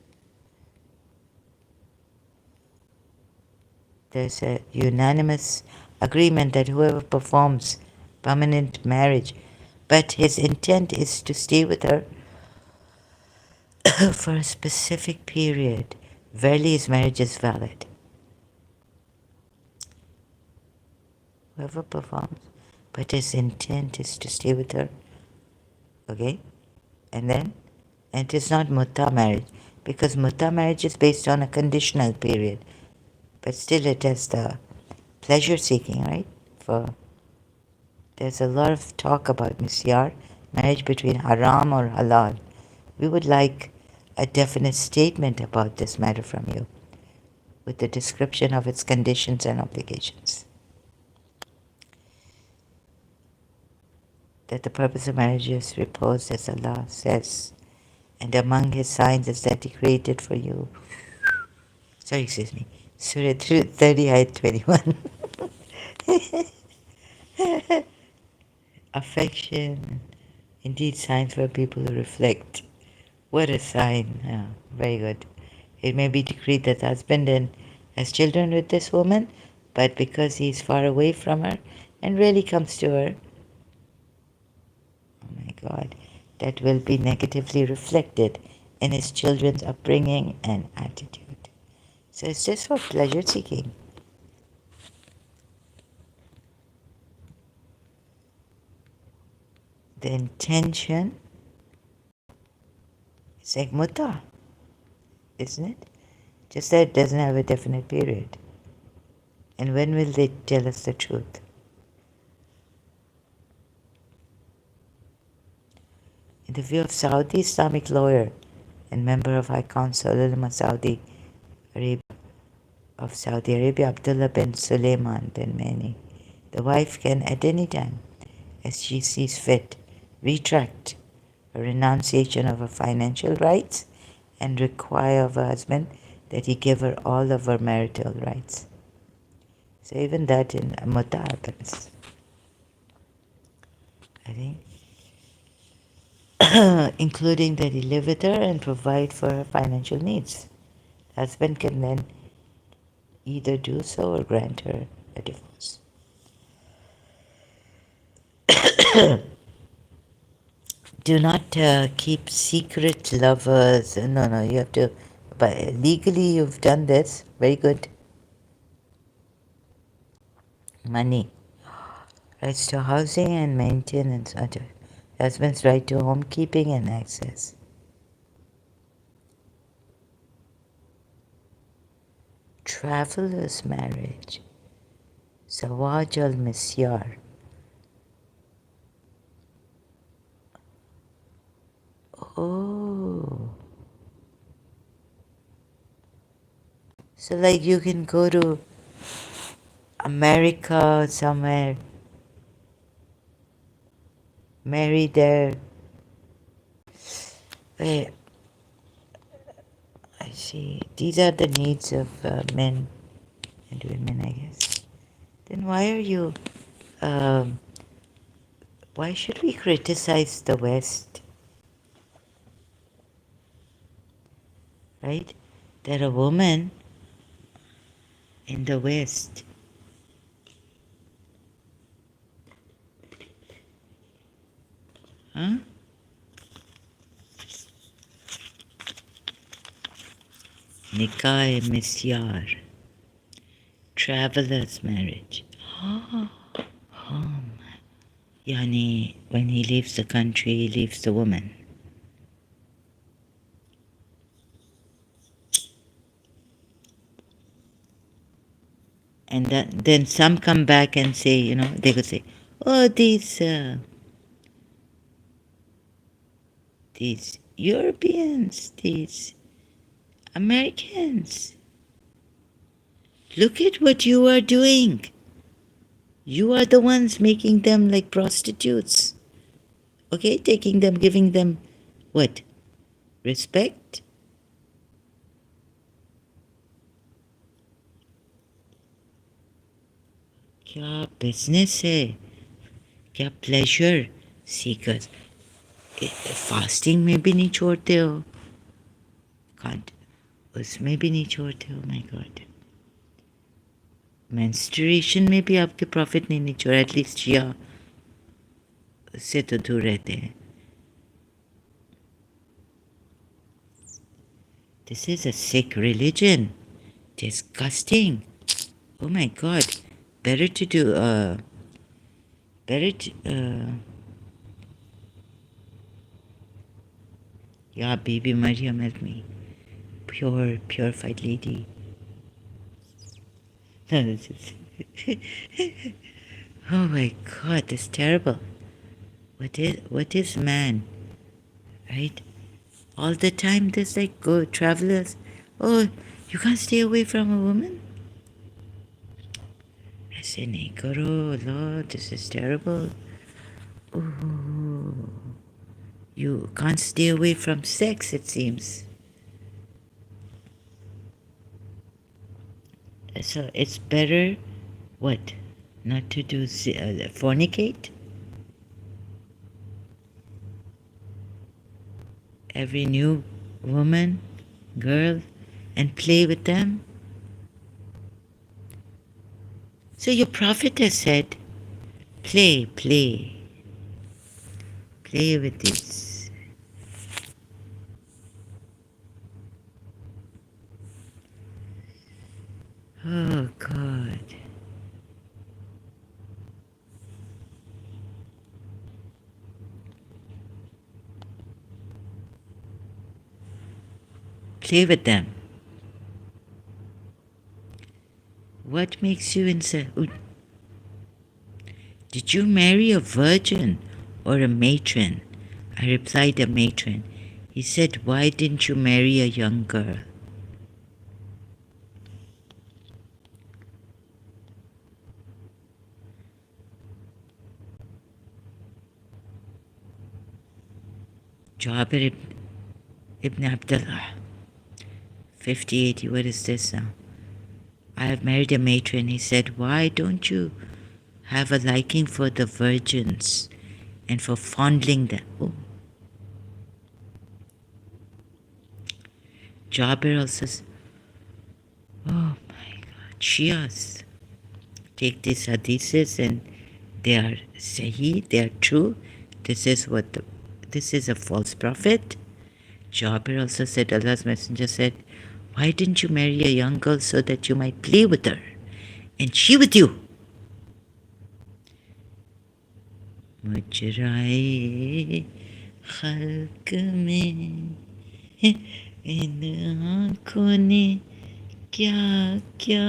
There's a unanimous agreement that whoever performs permanent marriage, but his intent is to stay with her for a specific period, verily his marriage is valid. Whoever performs, but his intent is to stay with her, okay? And it is not mutta marriage, because mutta marriage is based on a conditional period, but still it has the pleasure seeking, right? There's a lot of talk about misyar, marriage between haram or halal. We would like a definite statement about this matter from you, with the description of its conditions and obligations. That the purpose of marriage is repose, as Allah says, And among his signs is that he created for you. Sorry, excuse me. Surah 30, ayat 21. Affection. Indeed, signs for people who reflect. What a sign. Yeah, very good. It may be decreed that the husband and has children with this woman, but because he's far away from her and rarely comes to her, oh my God, that will be negatively reflected in his children's upbringing and attitude. So it's just for pleasure seeking. The intention is like muta, isn't it? Just that it doesn't have a definite period. And when will they tell us the truth? In the view of Saudi Islamic lawyer and member of High Council Ulama of Saudi Arabia, Abdullah bin Sulaiman bin Mani, the wife can at any time, as she sees fit, retract a renunciation of her financial rights and require of her husband that he give her all of her marital rights. So even that in muta happens. I think including that he live with her and provide for her financial needs. The husband can then either do so or grant her a divorce. Do not keep secret lovers. No, you have to. But legally, you've done this. Very good. Money. Rights to housing and maintenance. Husband's right to homekeeping and access. Traveler's marriage. Zawaj al-Misyar. Oh. So like you can go to America somewhere, marry there. Wait, I see. These are the needs of men and women, I guess. Then why are you, um, why should we criticize the West, right? That a woman in the West huh? Nikah misyar, traveler's marriage. Yani, when he leaves the country, he leaves the woman. And then some come back and say, they could say, oh, these Europeans, these Americans, look at what you are doing. You are the ones making them like prostitutes. Okay, taking them, giving them what? Respect? क्या business है? क्या pleasure seekers? Fasting में भी नहीं छोड़ते हो. Can't. उसमें भी नहीं छोड़ते हो. My God. Menstruation में भी आपके prophet ने नहीं छोड़ा. At least Shia से तो दूर रहते हैं. This is a sick religion. Disgusting. Oh my God. Better to do, yeah, baby Maryam, help me. Purified lady. No, this is oh my God, that's terrible. What is man? Right? All the time there's like go travelers. Oh, you can't stay away from a woman? ऐसे नहीं करो, Lord, this is terrible. Oh, You can't stay away from sex, it seems. So it's better, what? Not to do fornicate? Every new woman, girl, and play with them? So your prophet has said, play, play, play with this. Oh, God. Play with them. What makes you insane? Did you marry a virgin or a matron? I replied, a matron. He said, why didn't you marry a young girl? Jabir ibn Abdullah, 5080, what is this now? I have married a matron. He said, why don't you have a liking for the virgins and for fondling them? Oh. Jabir also says, oh my God, Shias take these hadiths and they are sahih, they are true. This is a false prophet. Jabir also said, Allah's Messenger said, why didn't you marry a young girl so that you might play with her and she with you? मुजराए खल्क में इन आँखों ने क्या क्या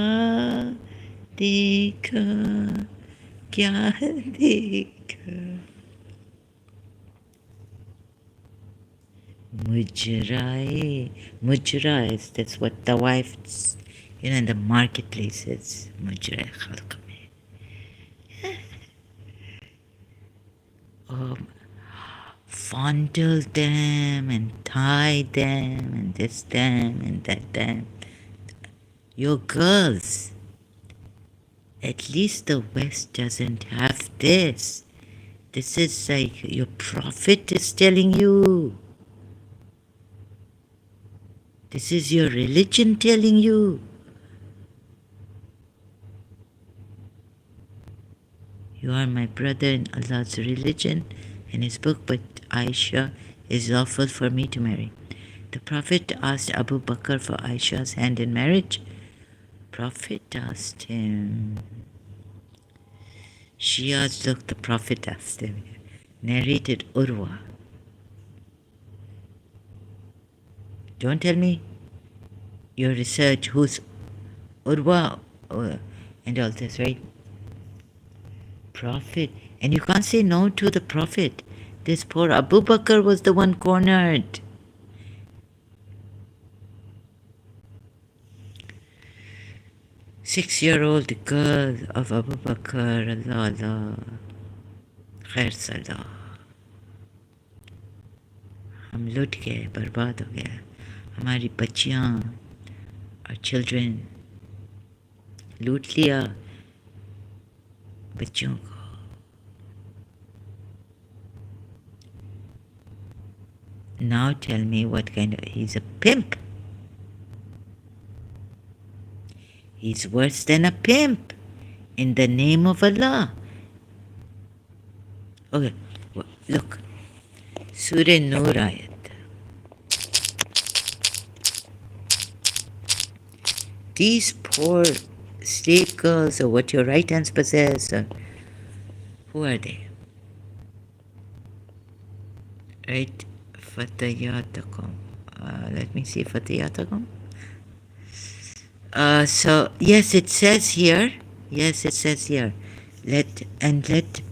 देखा क्या देखा मुजराए मुजरा is that's what the wives in the marketplaces मुजराए खल्क में fondle them and tie them and this them and that them. Your girls. At least the West doesn't have this. This is like your prophet is telling you. This is your religion telling you. You are my brother in Allah's religion and his book, but Aisha is lawful for me to marry. The Prophet asked Abu Bakr for Aisha's hand in marriage. Prophet asked him. Shias, look, the Prophet asked him. Narrated Urwa. Don't tell me your research who's Urwa and all this, right? Prophet. And you can't say no to the Prophet. This poor Abu Bakr was the one cornered. Six-year-old girl of Abu Bakr, Allah Allah, khair salah. हम लुट गए, बर्बाद हो गया. हमारी बच्चियाँ और children लूट लिया बच्चों को. Now tell me what kind of... He's a pimp. He's worse than a pimp. In the name of Allah. Okay, look. Surah Nur ayat. These poor slave girls, or what your right hands possess, or who are they? Right? Fatayatakum. Let me see, Fatayatakum. So, yes, it says here, let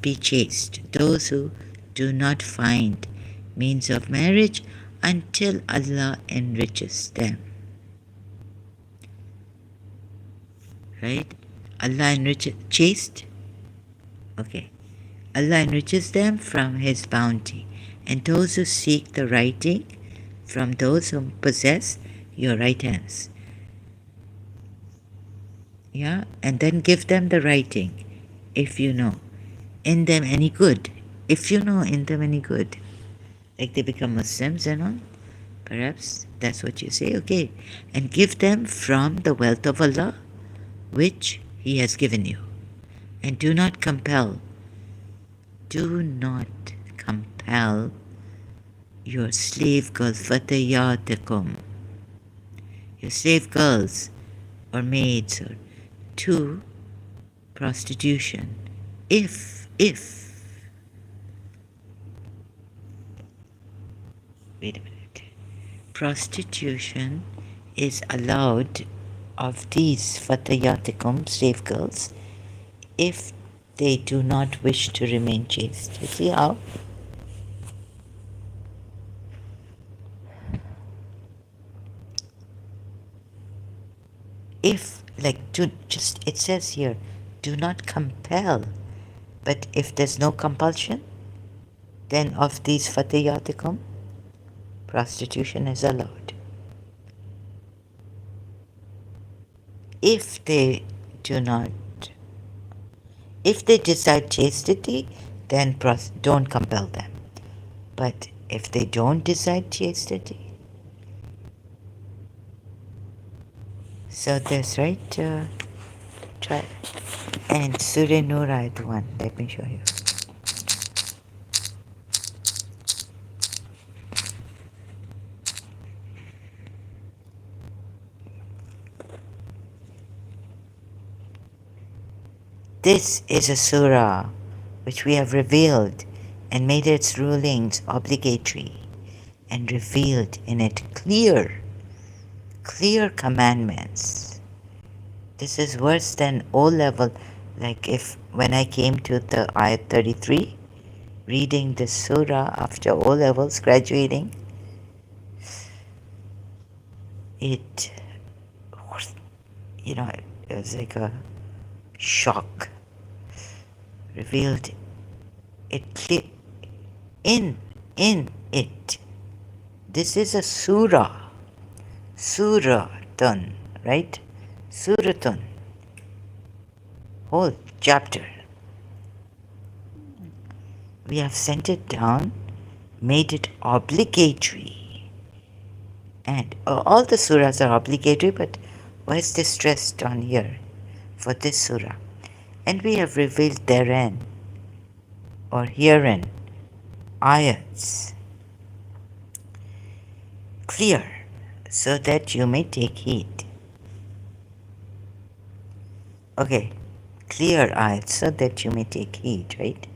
be chaste those who do not find means of marriage until Allah enriches them. Right? Allah enriches, chaste? Okay. Allah enriches them from His bounty and those who seek the writing from those who possess your right hands. Yeah, and then give them the writing, if you know in them any good. If you know in them any good, like they become Muslims and all, perhaps that's what you say, okay, and give them from the wealth of Allah, which He has given you. And do not compel your slave girls, fatayatikum, your slave girls or maids, or to prostitution. If, wait a minute, prostitution is allowed of these fatayatikum, slave girls, if they do not wish to remain chaste. You see how? If, like, it says here, do not compel. But if there's no compulsion, then of these fatiyatikum, prostitution is allowed. If they decide chastity, then don't compel them. But if they don't decide chastity, so there's right, try, and Surah Nur Ayat 1, let me show you. This is a surah which we have revealed and made its rulings obligatory and revealed in it clear commandments. This is worse than O-level, like when I came to the ayat 33, reading this surah after O-levels, graduating, it was like a shock. Revealed it clear in it. This is a suratun, right? Suratun, whole chapter. We have sent it down, made it obligatory. And all the surahs are obligatory, but why is this stressed on here for this surah? And we have revealed therein, or herein, ayats, clear, so that you may take heed. Okay, clear ayat, so that you may take heed, right?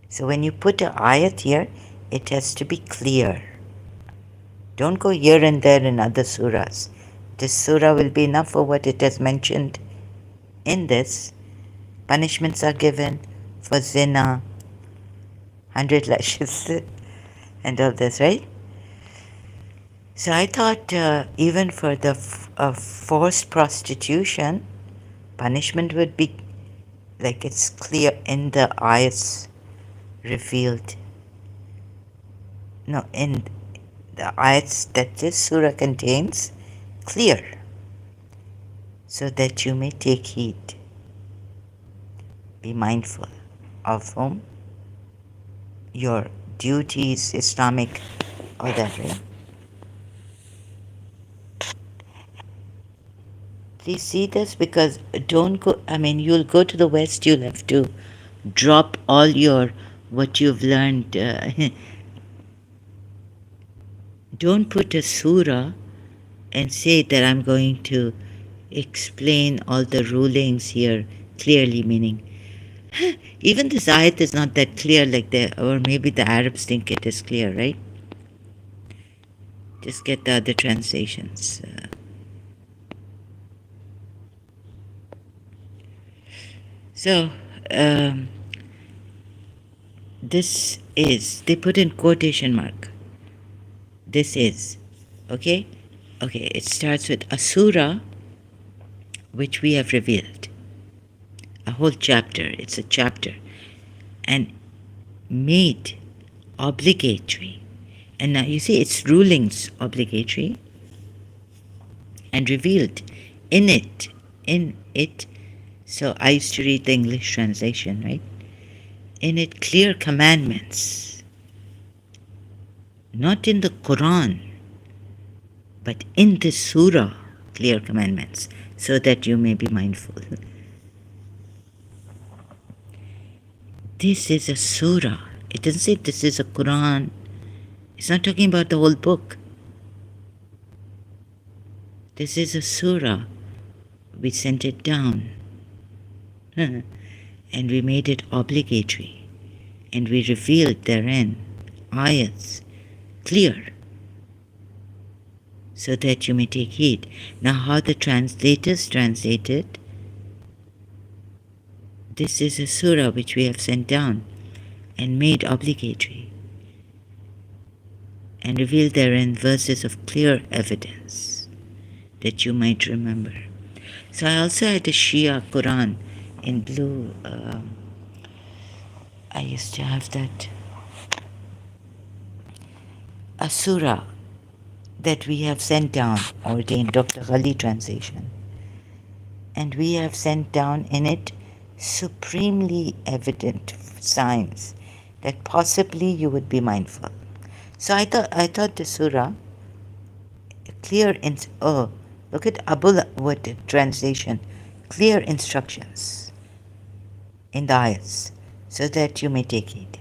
So when you put an ayat here, it has to be clear. Don't go here and there in other surahs. This surah will be enough for what it has mentioned in this. Punishments are given for zina, 100 lashes, and all this, right? So I thought even for the forced prostitution, punishment would be like it's clear in the ayats revealed. No, in the ayats that this surah contains, clear, so that you may take heed. Be mindful of whom? Your duties, Islamic, all that, right? Please see this, because don't go, you'll go to the West, you'll have to drop all what you've learned. Don't put a surah and say that I'm going to explain all the rulings here clearly, meaning even this ayat is not that clear, or maybe the Arabs think it is clear, right? Just get the other translations. So, this is, they put in quotation mark. This is, okay? Okay, it starts with a surah which we have revealed. A whole chapter, it's a chapter. And made obligatory. And now you see its rulings obligatory and revealed in it. So I used to read the English translation, right? In it, clear commandments, not in the Quran, but in the surah, clear commandments, so that you may be mindful. This is a surah. It doesn't say this is a Quran. It's not talking about the whole book. This is a surah. We sent it down. And we made it obligatory. And we revealed therein ayats, clear, so that you may take heed. Now how the translators translate it, this is a surah which we have sent down and made obligatory, and revealed therein verses of clear evidence, that you might remember. So I also had a Shia Quran in blue. I used to have that. A surah that we have sent down, ordained Dr. Ghali translation. And we have sent down in it supremely evident signs that possibly you would be mindful. So I thought the surah clear in look at Abul Wad translation, clear instructions in the ayats so that you may take heed.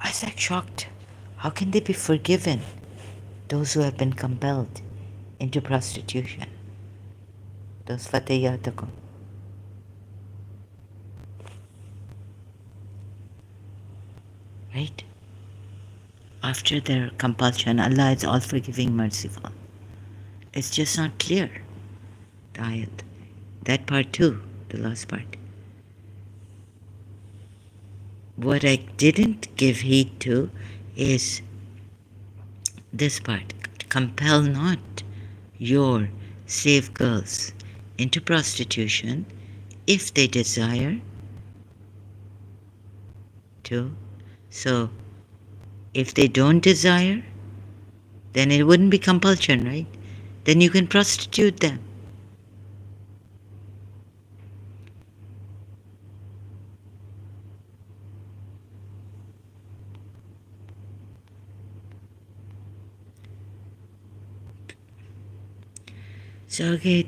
I was like shocked. How can they be forgiven, those who have been compelled into prostitution? Those fatayatakum. Right? After their compulsion, Allah is all forgiving, merciful. It's just not clear. The ayat. That part too, the last part. What I didn't give heed to is this part. Compel not your slave girls into prostitution if they desire to. So, if they don't desire, then it wouldn't be compulsion, right? Then you can prostitute them. So, okay,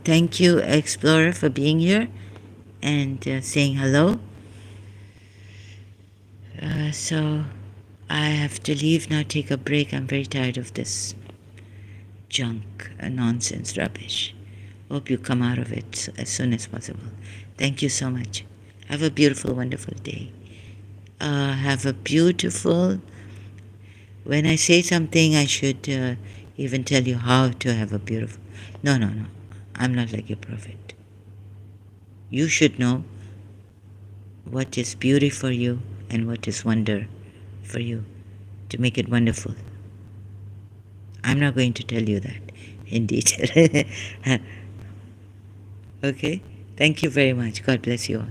thank you, Explorer, for being here and saying hello. So, I have to leave now, take a break. I'm very tired of this junk, nonsense, rubbish. Hope you come out of it as soon as possible. Thank you so much. Have a beautiful, wonderful day. Have a beautiful... When I say something, I should even tell you how to have a beautiful... No. I'm not like your prophet. You should know what is beauty for you and what is wonder for you to make it wonderful. I'm not going to tell you that in detail. Okay? Thank you very much. God bless you all.